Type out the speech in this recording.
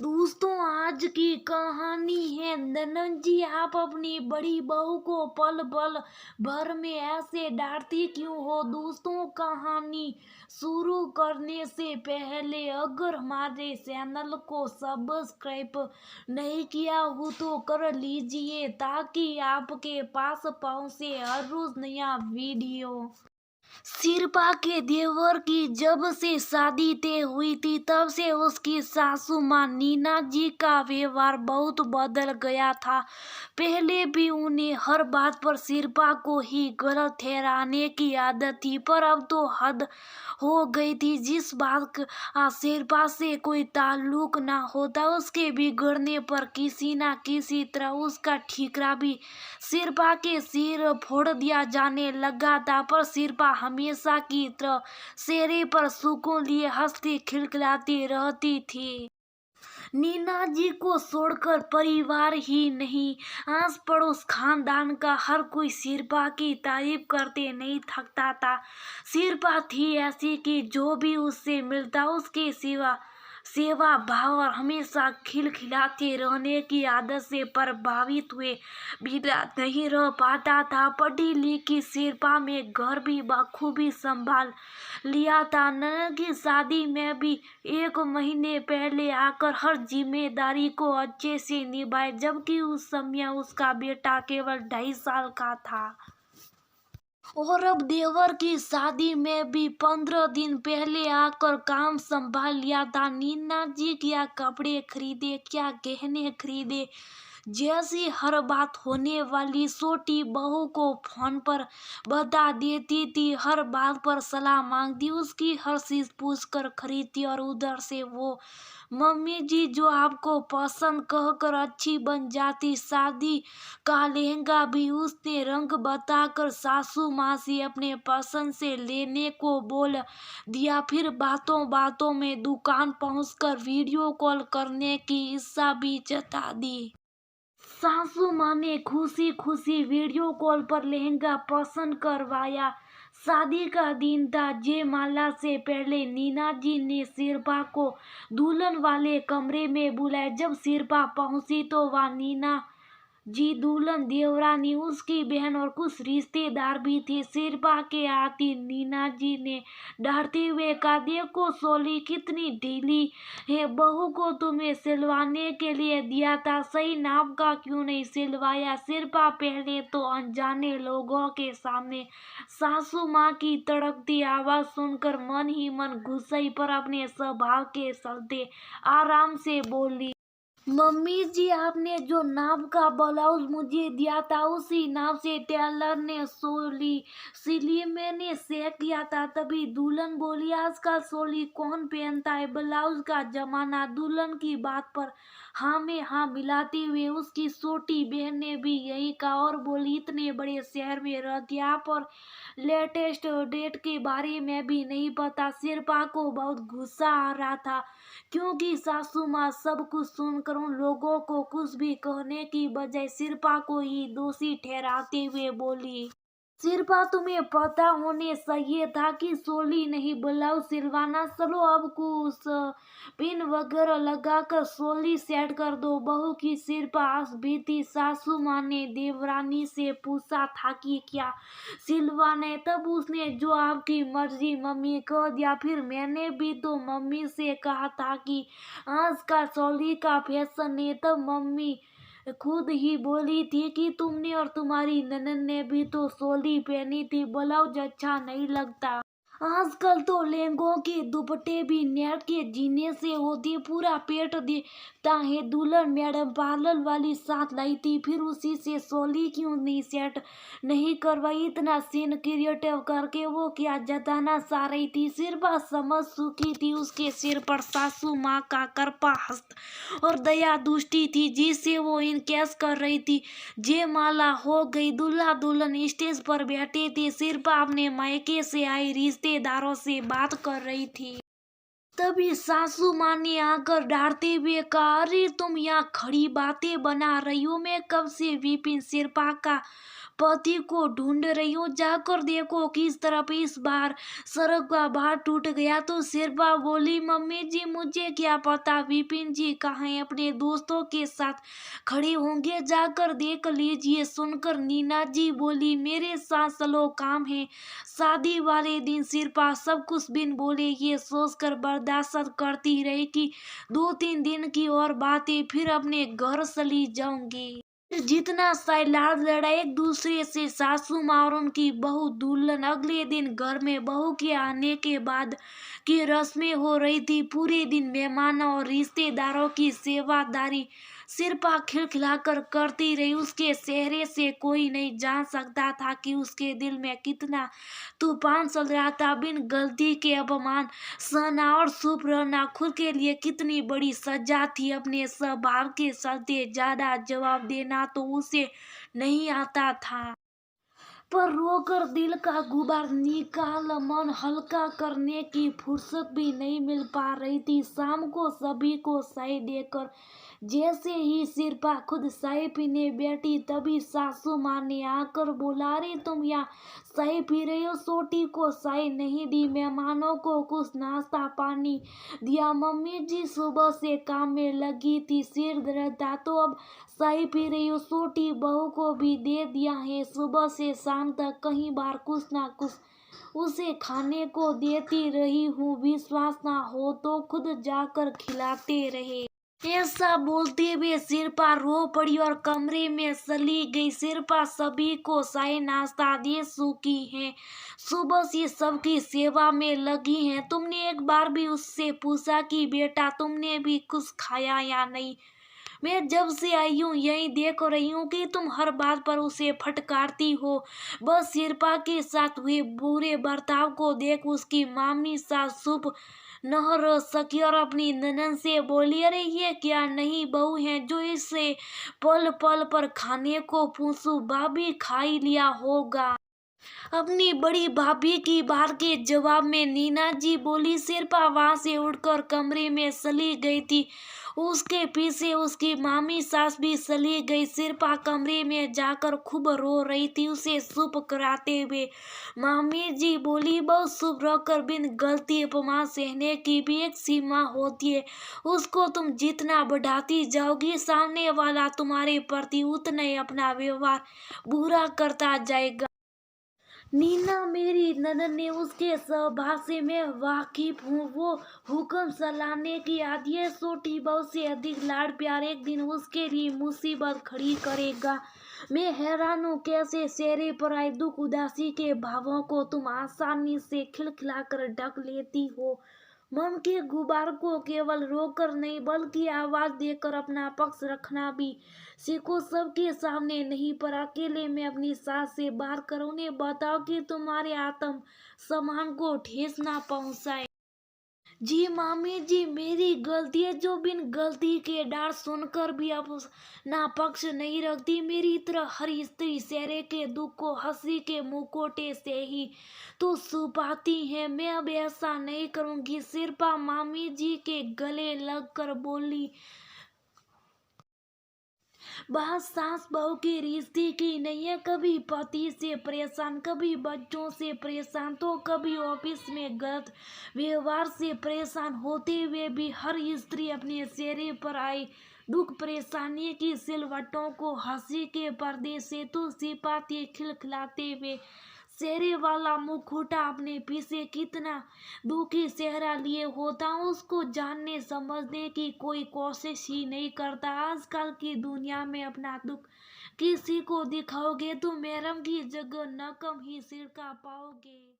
दोस्तों, आज की कहानी है ननन जी। आप अपनी बड़ी बहू को पल पल भर में ऐसे डांटती क्यों हो? दोस्तों, कहानी शुरू करने से पहले अगर हमारे चैनल को सब्सक्राइब नहीं किया हो तो कर लीजिए ताकि आपके पास पहुंचे हर रोज नया वीडियो। शिल्पा के देवर की जब से शादी तय हुई थी तब से उसकी सासू माँ नीना जी का व्यवहार बहुत बदल गया था। पहले भी उन्हें हर बात पर शिल्पा को ही गलत ठहराने की आदत थी, पर अब तो हद हो गई थी। जिस बात का शिल्पा से कोई ताल्लुक ना होता, उसके बिगड़ने पर किसी ना किसी तरह उसका ठीकरा भी शिल्पा के सिर फोड़ दिया जाने लगा था। पर शिल्पा हमेशा की तरह चेहरे पर सुकून लिए हंसती खिलखिलाती रहती थी। नीना जी को छोड़कर परिवार ही नहीं, आस पड़ोस खानदान का हर कोई शिल्पा की तारीफ करते नहीं थकता था। शिल्पा थी ऐसी कि जो भी उससे मिलता उसके सिवा सेवा भाव और हमेशा खिलखिलाते रहने की आदत से प्रभावित हुए बिना नहीं रह पाता था। पढ़ी लिखी शिल्पा में घर भी बखूबी संभाल लिया था। ननद की शादी में भी 1 महीने पहले आकर हर जिम्मेदारी को अच्छे से निभाए, जबकि उस समय उसका बेटा केवल 2.5 साल का था। और अब देवर की शादी में भी 15 दिन पहले आकर काम संभाल लिया था। नीना जी क्या कपड़े खरीदे, क्या गहने खरीदे, जैसी हर बात होने वाली छोटी बहू को फोन पर बता देती थी। हर बात पर सलाह मांगती, उसकी हर चीज पूछ कर खरीदती और उधर से वो मम्मी जी जो आपको पसंद कहकर अच्छी बन जाती। शादी का लहंगा भी उसने रंग बताकर सासू माँ से अपने पसंद से लेने को बोल दिया। फिर बातों बातों में दुकान पहुंचकर वीडियो कॉल करने की इच्छा भी जता दी। सासू माँ ने खुशी खुशी वीडियो कॉल पर लहंगा पसंद करवाया। शादी का दिन था। जयमाला से पहले नीना जी ने शिल्पा को दुल्हन वाले कमरे में बुलाया। जब शिल्पा पहुंची तो वह नीना जी, दुल्हन, देवरानी, उसकी बहन और कुछ रिश्तेदार भी थे। शिल्पा के आती नीना जी ने डरते हुए कहा, देखो सोली कितनी ढीली है, बहू को तुम्हें सिलवाने के लिए दिया था, सही नाप का क्यों नहीं सिलवाया? शिल्पा पहले तो अनजाने लोगों के सामने सासू माँ की तड़कती आवाज सुनकर मन ही मन गुस्साई, पर अपने स्वभाव के चलते आराम से बोली, मम्मी जी, आपने जो नाप का ब्लाउज मुझे दिया था उसी नाप से टेलर ने सोली सिली, मैंने चेक किया था। तभी दुल्हन बोली, आजकल सोली कौन पहनता है, ब्लाउज का जमाना। दुल्हन की बात पर हाँ में हाँ मिलाते हुए उसकी छोटी बहन ने भी यही कहा और बोली, इतने बड़े शहर में रहती आप और लेटेस्ट डेट के बारे में भी नहीं पता। शिल्पा को बहुत गुस्सा आ रहा था क्योंकि सासू माँ सब कुछ सुनकर उन लोगों को कुछ भी कहने की बजाय शिल्पा को ही दोषी ठहराते हुए बोली, शिल्पा तुम्हें पता होने चाहिए था कि सोली नहीं ब्लाउज सिलवाना। चलो अब कुछ पिन वगैरह लगाकर सोली सेट कर दो। बहू की शिल्पा हंस बीती। सासू माँ ने देवरानी से पूछा था कि क्या सिलवाना है, तब उसने जो आपकी मर्जी मम्मी कह दिया। फिर मैंने भी तो मम्मी से कहा था कि आज का सोली का फैशन है, तब मम्मी खुद ही बोली थी कि तुमने और तुम्हारी ननद ने भी तो सोली पहनी थी, ब्लाउज अच्छा नहीं लगता। आजकल तो लहंगों के दुपट्टे भी नेट के जीने से होते, पूरा पेट दिखता है। दुल्हन मैडम पार्लर वाली साथ लाई थी, फिर उसी से सोली क्यों नहीं सेट नहीं करवाई? इतना सीन क्रिएटिव करके वो क्या जताना चाह रही थी? सिर्फ समझ चुकी थी उसके सिर पर सासू माँ का कृपा हस्त और दया दृष्टि थी, जिसे वो इनकेस कर रही थी। जयमाला हो गई, दूल्हा दुल्हन स्टेज पर बैठे थे। शिल्पा अपने मायके से आई रिश्तेदारों से बात कर रही थी। तभी सासू माँ ने आकर डांटते हुए कहा, अरे तुम यहाँ खड़ी बातें बना रही हो, मैं कब से विपिन शिल्पा का पति को ढूंढ रही हूँ, जाकर देखो किस तरफ। इस बार सड़क का बाहर टूट गया तो सिरपा बोली, मम्मी जी मुझे क्या पता विपिन जी कहाँ हैं, अपने दोस्तों के साथ खड़े होंगे, जाकर देख लीजिए। सुनकर नीना जी बोली, मेरे साथ चलो, काम है शादी वाले दिन। सिरपा सब कुछ बिन बोले ये सोचकर बर्दाश्त करती रही कि 2-3 दिन की और बातें फिर अपने घर चली जाऊंगी। जितना साइलाज लड़ा एक दूसरे से सासू माँ और उनकी बहू दुल्हन। अगले दिन घर में बहू के आने के बाद की रस्में हो रही थी। पूरे दिन मेहमानों और रिश्तेदारों की सेवादारी सिरपा खिलखिलाकर करती रही। उसके चेहरे से कोई नहीं जान सकता था कि उसके दिल में कितना तूफान चल रहा था। बिन गलती के अपमान सहना और चुप रहना खुद के लिए कितनी बड़ी सजा थी। अपने स्वभाव के चलते ज्यादा जवाब देना तो उसे नहीं आता था, पर रोकर दिल का गुबार निकाल मन हल्का करने की फुर्सत भी नहीं मिल पा रही थी। शाम को सभी को चाय देकर जैसे ही सिरपा खुद चाय पीने बैठी तभी सासू माँ ने आकर बोला, अरे तुम यहाँ चाय पी रही हो। छोटी को चाय नहीं दी, मेहमानों को कुछ नाश्ता पानी दिया। मम्मी जी सुबह से काम में लगी थी, सिर दर्द था तो अब चाय पी रही हूँ। छोटी बहू को भी दे दिया है, सुबह से शाम तक कई बार कुछ ना कुछ उसे खाने को देती रही हूँ, विश्वास ना हो तो खुद जाकर खिलाते रहे। ऐसा बोलते हुए सिरपा रो पड़ी और कमरे में चली गई। सिरपा सभी को चाय नाश्ता दे चुकी है, सुबह से सबकी सेवा में लगी है। तुमने एक बार भी उससे पूछा कि बेटा तुमने भी कुछ खाया या नहीं? मैं जब से आई हूँ यही देख रही हूँ कि तुम हर बात पर उसे फटकारती हो। बस सिरपा के साथ हुए बुरे बर्ताव को देख उसकी मामी सास चुप न रह सकी और अपनी ननद से बोली, अरे ये क्या नई बहू है जो इससे पल पल पर खाने को पूछूं, भाभी खा ही लिया होगा। अपनी बड़ी भाभी की बात के जवाब में नीना जी बोली। सिरपा वहां से उठकर कमरे में चली गई थी, उसके पीछे उसकी मामी सास भी चली गई। सिरपा कमरे में जाकर खूब रो रही थी, उसे चुप कराते हुए मामी जी बोली, बहुत चुप रहकर बिन गलती अपमान सहने की भी एक सीमा होती है, उसको तुम जितना बढ़ाती जाओगी सामने वाला तुम्हारे प्रति उतना ही अपना व्यवहार बुरा करता जाएगा। नीना मेरी ननद ने उसके स्वभाव से मैं वाकिफ हूँ, वो हुक्म चलाने की आदि है, छोटी बहू से अधिक लाड़ प्यार एक दिन उसके लिए मुसीबत खड़ी करेगा। मैं हैरान हूँ कैसे चेहरे पर आए दुख उदासी के भावों को तुम आसानी से खिलखिलाकर ढक लेती हो। मन के गुबार को केवल रोकर नहीं बल्कि आवाज देकर अपना पक्ष रखना भी सीखो। सबके सामने नहीं पर अकेले में अपनी सास से बात करो, उन्हें बताओ कि तुम्हारे आत्म सम्मान को ठेस ना पहुंचाए। जी मामी जी मेरी गलती है जो बिन गलती के डांट सुनकर भी अब ना पक्ष नहीं रखती। मेरी तरह हर स्त्री चेहरे के दुख को हंसी के मुखौटे से ही तो छुपाती है। मैं अब ऐसा नहीं करूंगी। सिरपा मामी जी के गले लग कर बोली, बात सास बहू के रिश्ते की नहीं है, कभी पति से परेशान, कभी बच्चों से परेशान तो कभी ऑफिस में गलत व्यवहार से परेशान होते हुए भी हर स्त्री अपने चेहरे पर आई दुख परेशानी की सिलवटों को हंसी के पर्दे से तो सिपाती खिलखिलाते हुए चेहरे वाला मुखौटा अपने पीछे कितना दुखी चेहरा लिए होता उसको जानने समझने की कोई कोशिश ही नहीं करता। आजकल की दुनिया में अपना दुख किसी को दिखाओगे तो मैडम की जगह नकम ही सिरका पाओगे।